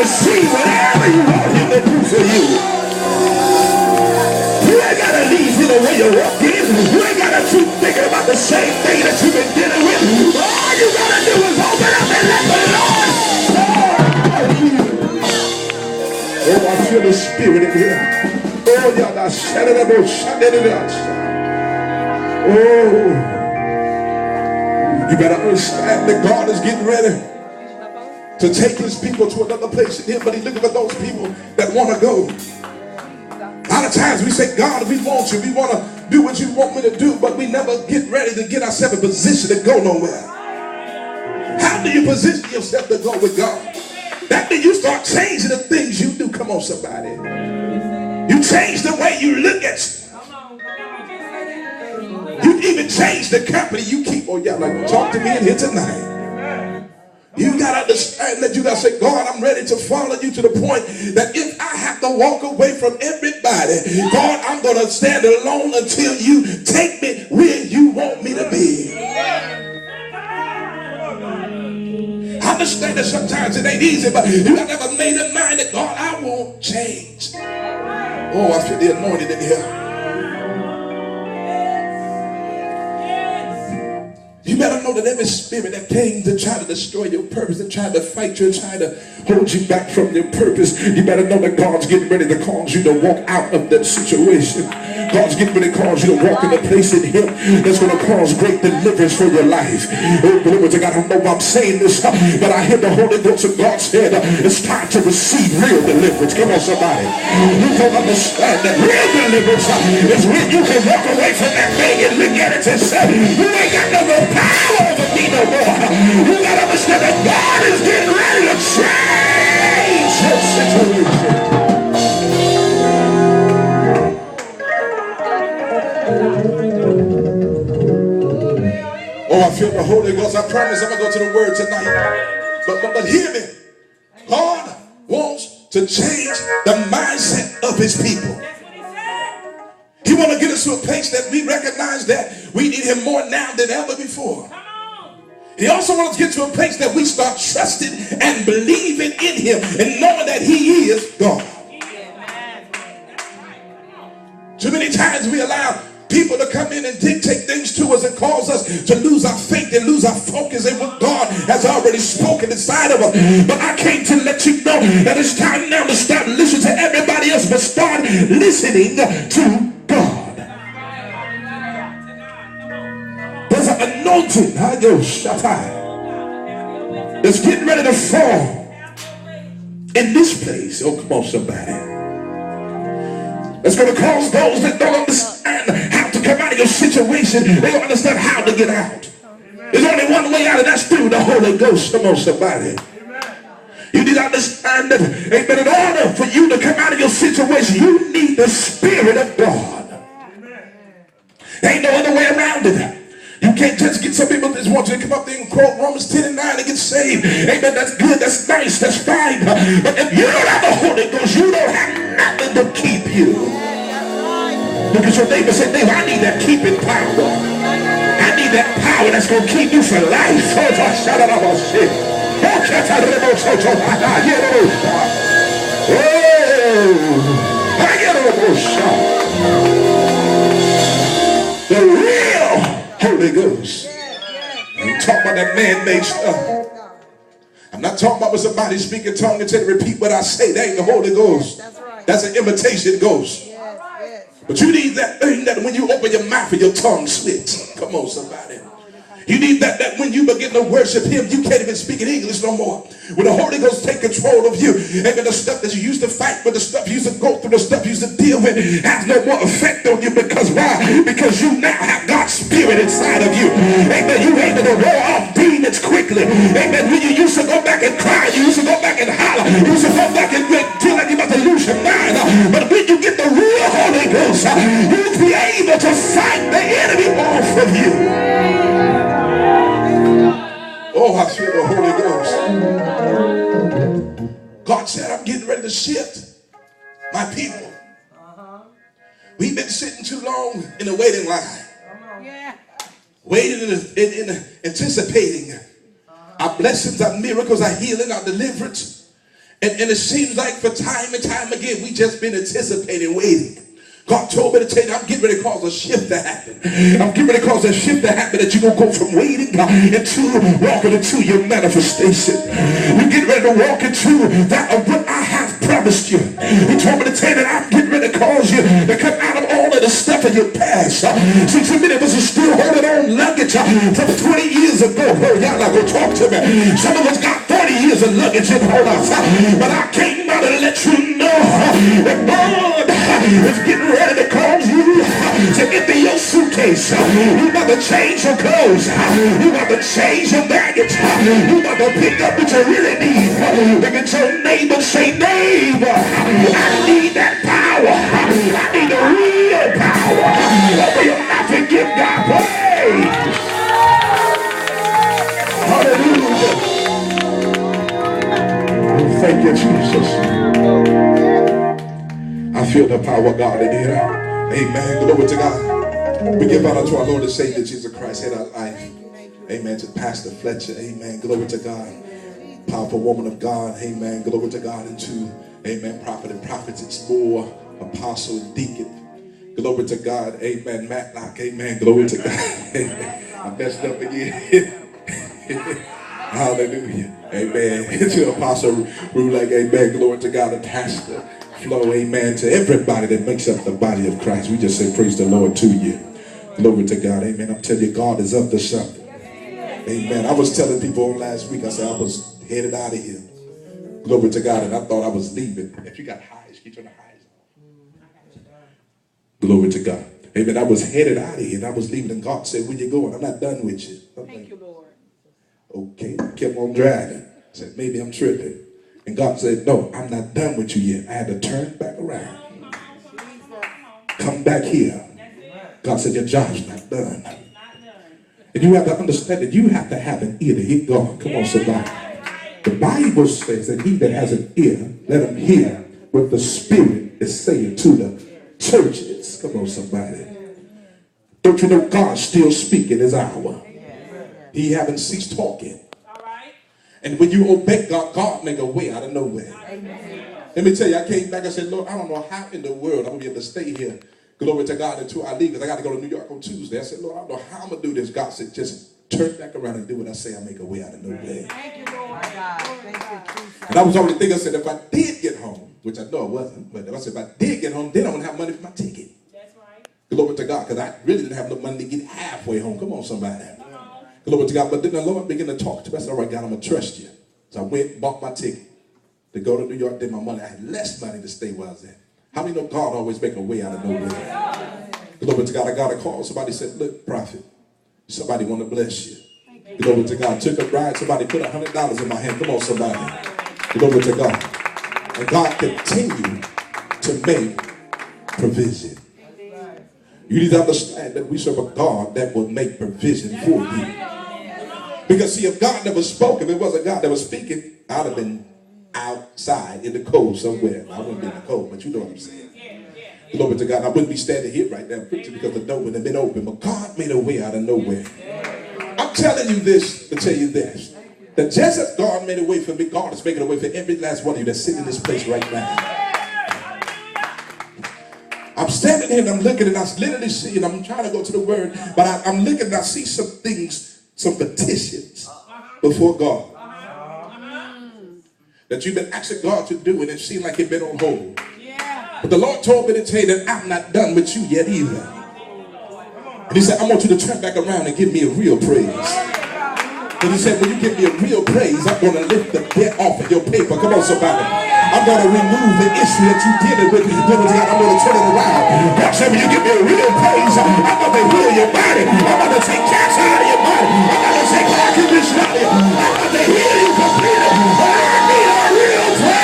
receive whatever you want him to do for you. You ain't got to leave you the way you walk in. You ain't got to keep thinking about the same thing that you've been dealing with. All you got to do is open up and let the Lord start you. Oh, I feel the spirit in here. Oh, y'all got set it up. Oh, you better understand that God is getting ready to take his people to another place in him, but he's looking for those people that want to go. A lot of times we say, God, we want you. We want to do what you want me to do, but we never get ready to get ourselves in position to go nowhere. How do you position yourself to go with God? That means you start changing the things you do. Come on, somebody. You change the way you look at you. You even change the company you keep. Oh, y'all like, talk to me in here tonight. You got to understand that you got to say, God, I'm ready to follow you to the point that if I have to walk away from everybody, God, I'm going to stand alone until you take me where you want me to be. I understand that sometimes it ain't easy, but you have never made up mind that, God, I won't change. Oh, I feel the anointing in here. You better know that every spirit that came to try to destroy your purpose, and try to fight you, and try to hold you back from your purpose, you better know that God's getting ready to cause you to walk out of that situation. God's getting ready to cause you to walk in a place in him that's going to cause great deliverance for your life. Oh, glory to God. I don't know why I'm saying this, but I hear the Holy Ghost of God said it's time to receive real deliverance. Come on, somebody. You don't understand that real deliverance is when you can walk away from that thing and look at it and say, you ain't got no more power over me no more. You got to understand that God is getting ready to change your situation. Oh, I feel the Holy Ghost. I promise I'm going to go to the word tonight. But hear me. God wants to change the mindset of his people. He wants to get us to a place that we recognize that we need him more now than ever before. He also wants to get to a place that we start trusting and believing in him and knowing that he is God. Too many times we allow people to come in and dictate things to us and cause us to lose our faith and lose our focus in what God has already spoken inside of us. But I came to let you know that it's time now to stop listening to everybody else, but start listening to God. There's an anointing that's getting ready to fall in this place. Oh, come on, somebody. That's going to cause those that don't understand how to come out of your situation, they don't understand how to get out. There's only one way out, and that's through the Holy Ghost. Come on, somebody. You need to understand that, amen, in order for you to come out of your situation, you need the Spirit of God. Ain't no other way around it. You can't just get some people that want you to come up there and quote Romans 10 and 9 and get saved. Amen, that's good, that's nice, that's fine. But if you don't have the Holy Ghost, you don't have nothing to keep you. Look at your neighbor and say, neighbor, I need that keeping power. I need that power that's going to keep you for life. The real Holy Ghost. I ain't talking about that man-made stuff. I'm not talking about when somebody speaking tongue and tell to repeat what I say. That ain't the Holy Ghost. That's an imitation ghost. But you need that thing that when you open your mouth and your tongue switch. Come on, somebody. You need that when you begin to worship him, you can't even speak in English no more. When the Holy Ghost take control of you, and the stuff that you used to fight with, the stuff you used to go through, the stuff you used to deal with, has no more effect on you. Because why? Because you now have God's Spirit inside of you. Amen. You able to roar off demons quickly. Amen. When you used to go back and cry, you used to go back and holler, you used to go back and feel like you're about to lose your mind. But when you get the real Holy Ghost, you'll be able to fight the enemy off of you. Oh, I feel the Holy Ghost. God said, I'm getting ready to shift my people. We've been sitting too long in the waiting line. Waiting and anticipating our blessings, our miracles, our healing, our deliverance. And it seems like for time and time again, we just been anticipating, waiting. God told me to tell you, I'm getting ready to cause a shift to happen. I'm getting ready to cause a shift to happen that you're going to go from waiting into walking into your manifestation. You're getting ready to walk into that of what I have promised you. He told me to tell you that I'm getting ready to cause you to come out of all of the stuff in your past. See, so many of us are still holding on luggage from 20 years ago. Oh, y'all not going to talk to me. Some of us got 30 years of luggage in hold us. But I came out to let you know that God is getting ready to cause you to empty your suitcase. You got to change your clothes. You got to change your baggage. You got to pick up what you really need. Look at your neighbor, say, neighbor, I need that power. I need the real power. Open your mouth and give God praise. Hallelujah. Thank you, Jesus. I feel the power of God in here. Amen. Glory to God. We give honor to our Lord and Savior Jesus Christ in our life. Amen. To Pastor Fletcher. Amen. Glory to God. Powerful woman of God. Amen. Glory to God. And to, amen, prophet and prophetess, more apostle and deacon. Glory to God. Amen. Matlock. Amen. Glory to God. Amen. I messed up again. Hallelujah. Amen. To Apostle Ruleg. Amen. Glory to God. And Pastor Flo. Amen. To everybody that makes up the body of Christ. We just say praise the Lord to you. Glory to God. Amen. I'm telling you, God is up to something. Amen. I was telling people last week, I said I was headed out of here. Glory to God. And I thought I was leaving. If you got highs, can you turn the highs on? Glory to God. Amen. I was headed out of here and I was leaving. And God said, where you going? I'm not done with you. Thank you, Lord. Okay. Kept on driving. I said, maybe I'm tripping. And God said, no, I'm not done with you yet. I had to turn back around. Come back here. God said, your job's not done. And you have to understand that you have to have an ear to hear God. Come on, somebody. The Bible says that he that has an ear, let him hear what the Spirit is saying to the churches. Come on, somebody. Don't you know God's still speaking his hour? He haven't ceased talking. And when you obey God, God make a way out of nowhere. Let me tell you, I came back and said, Lord, I don't know how in the world I'm going to be able to stay here. Glory to God until I leave, because I got to go to New York on Tuesday. I said, Lord, I don't know how I'm going to do this. God said, just turn back around and do what I say. I'll make a way out of nowhere. Thank you, Lord. Thank you, Jesus. And I was already thinking, I said, if I did get home, which I know I wasn't, but I said, if I did get home, then I'm going to have money for my ticket. That's right. Glory to God, because I really didn't have no money to get halfway home. Come on, somebody. Glory to God. But then the Lord began to talk to me. I said, all right, God, I'm going to trust you. So I went and bought my ticket to go to New York, did my money. I had less money to stay where I was at. How many know God always make a way out of nowhere? Glory to God. I got a call. Somebody said, look, prophet, somebody want to bless you. Glory to God. Took a ride. Somebody put $100 in my hand. Come on, somebody. Glory to God. And God continued to make provision. You need to understand that we serve a God that will make provision for you. Because see, if God never spoke, if it wasn't God that was speaking, I'd have been outside in the cold somewhere. I wouldn't be in the cold, but you know what I'm saying. Glory to God. I wouldn't be standing here right now preaching because the door wouldn't have been open. But God made a way out of nowhere. I'm telling you this to tell you this. That just as God made a way for me, God is making a way for every last one of you that's sitting in this place right now. I'm standing here and I'm looking and I literally see, and I'm trying to go to the word, but I'm looking and I see some things, some petitions before God that you've been asking God to do, and it seemed like it's been on hold. But the Lord told me to tell you that I'm not done with you yet either. And he said, I want you to turn back around and give me a real praise. And he said, when you give me a real praise, I'm going to lift the debt off of your paper. Come on, somebody. I'm going to remove the issue that you're dealing with. I'm going to turn it around. God said, when you give me a real praise, I'm going to heal your body. I'm going to take cancer out of your body. I'm going to take all condition out of you. I'm going to heal you completely. But I need a real praise.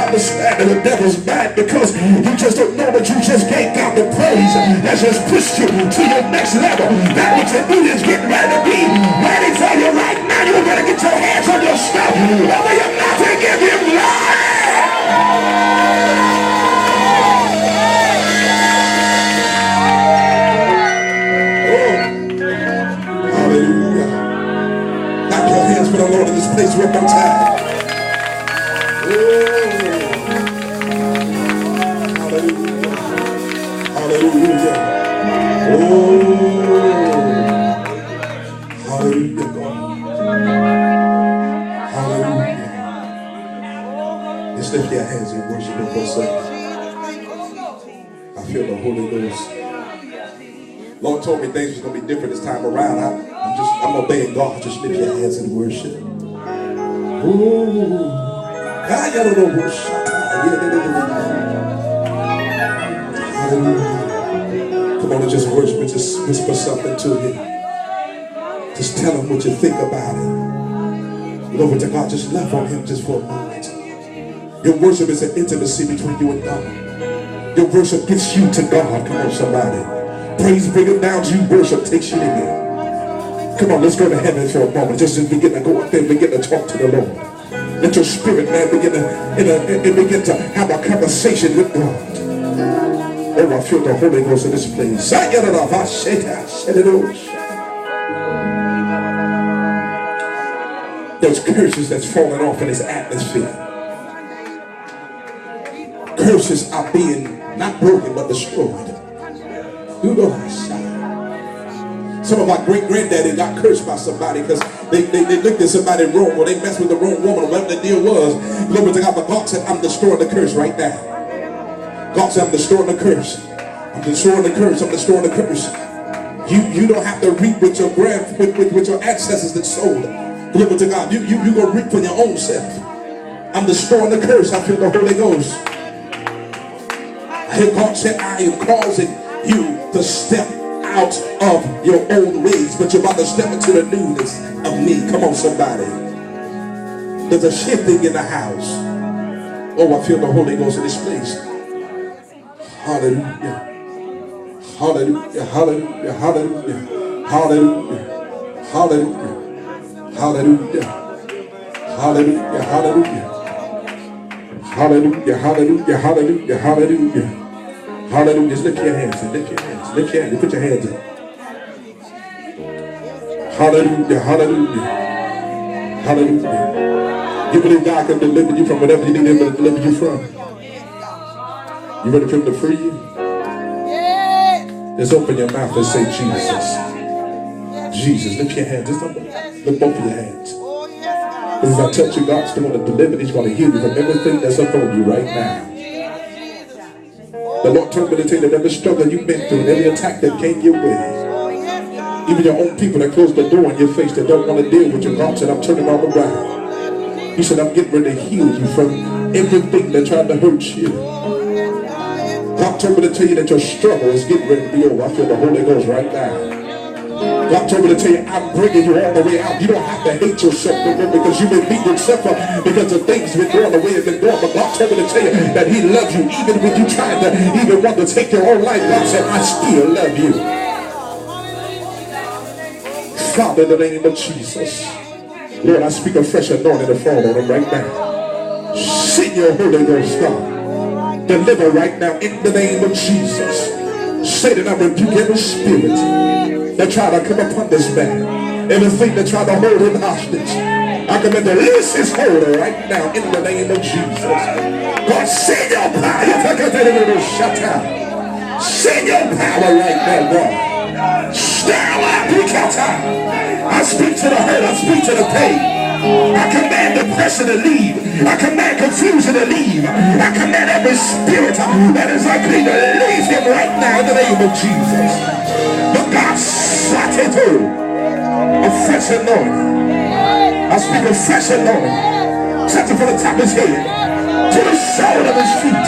Understand that the devil's mad because you just don't know that you just can't got the praise that just pushed you to your next level. That what you need is getting ready to be ready for you right now. You better get your hands on your stuff. Open your mouth and give him glory. your hands and worship him for a second. I feel the Holy Ghost. Lord told me things was going to be different this time around. I'm obeying God. Just lift your hands and worship. Ooh. Come on and just worship and just whisper something to him. Just tell him what you think about him. Glory to God. Just love on him just for a moment. Your worship is an intimacy between you and God. Your worship gets you to God. Come on, somebody. Praise bring it down to you. Worship takes you to him. Come on, let's go to heaven for a moment. Just as we begin to go up there and begin to talk to the Lord. Let your spirit, man, begin to have a conversation with God. Oh, I feel the Holy Ghost in this place. There's curses that's falling off in this atmosphere. Curses are being not broken but destroyed. You know how some of our great-granddaddy got cursed by somebody because they looked at somebody wrong or they messed with the wrong woman or whatever the deal was. Glory to God, but God said, I'm destroying the curse right now. God said, I'm destroying the curse. I'm destroying the curse. I'm destroying the curse. You don't have to reap with your with your ancestors that sold. Glory to God. You gonna reap for your own self. I'm destroying the curse. I feel the Holy Ghost. I hear God said, I am causing you to step out of your old ways, but you're about to step into the newness of me. Come on, somebody. There's a shifting in the house. Oh, I feel the Holy Ghost in this place. Hallelujah. Hallelujah. Hallelujah. Hallelujah. Hallelujah. Hallelujah. Hallelujah. Hallelujah. Hallelujah. Hallelujah. Hallelujah. Hallelujah. Hallelujah. Hallelujah. Just lift your hands and lift your hands. Lift your hands. Put your hands up. Hallelujah. Hallelujah. Hallelujah. You believe God can deliver you from whatever you need him to deliver you from? You ready for him to free you? Just open your mouth and say Jesus. Jesus. Lift your hands. Just lift both of your hands. Because as I touch you, God's going to deliver you. He's going to heal you from everything that's upon you right now. The Lord told me to tell you that every struggle you've been through and every attack that came your way, even your own people that closed the door in your face that don't want to deal with you, God said, I'm turning all around. He said, I'm getting ready to heal you from everything that tried to hurt you. God told me to tell you that your struggle is getting ready to be over. I feel the Holy Ghost right now. God told me to tell you, I'm bringing you all the way out. You don't have to hate yourself no more because you've been beating yourself up because the things have been going the way it's been going. But God told me to tell you that he loves you even when you tried to even want to take your own life. God said, I still love you. Father, in the name of Jesus, Lord, I speak a fresh anointing to fall on him right now. Send your Holy Ghost, God. Deliver right now in the name of Jesus. Satan, I rebuke every spirit that try to come upon this man. Everything that try to hold him hostage. I command to release his hold right now in the name of Jesus. God, send your power. Send your power right now, God. Stir up. I speak to the hurt. I speak to the pain. I command depression to leave. I command confusion to leave. I command every spirit that is ugly to leave him right now in the name of Jesus. But God, shut it through. A fresh anointing. I speak a fresh anointing. Touch it from the top of his head to the sole of his feet.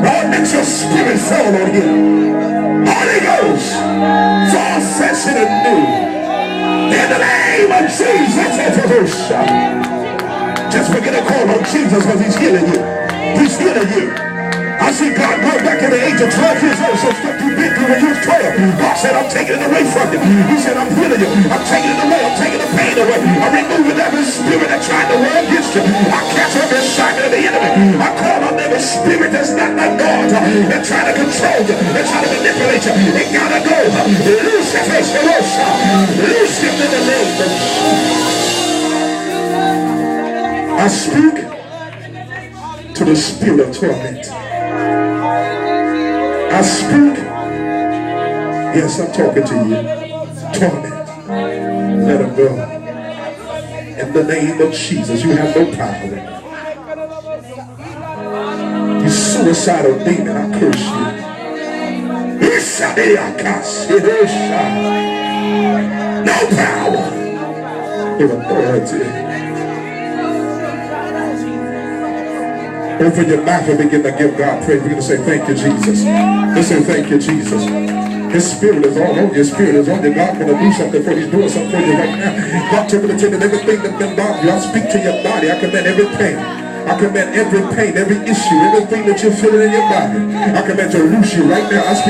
Lord, let your spirit fall on him. Holy Ghost, fall fresh and anew. In the name of Jesus. Just begin to call on Jesus because he's healing you. He's healing you. I see God go back at the age of 12 years old. So stuff you've been through when you was 12. God said, I'm taking it away from you. He said, I'm healing you. I'm taking it away. I'm taking the pain away. I'm removing every spirit that tried to war against you. I cancel every assignment of the enemy. I call on every spirit that's not like God and trying to control you and trying to manipulate you. It gotta go. Loose your face. Loose him in the name of Jesus. I speak to the spirit of torment. I speak, yes, I'm talking to you, torment. Let him go. In In the name of Jesus, you have no power. You suicidal demon, I curse you. No power. No authority. Open your mouth and begin to give God praise. We're going to say, thank you, Jesus. Let's say, thank you, Jesus. His spirit is all on you. His spirit is on you. God's going to do something for you. He's doing something for you right now. God told me to tell you everything that's been bothering you. I speak to your body. I command every pain. I command every pain, every issue, everything that you're feeling in your body. I command to loose you right now. I speak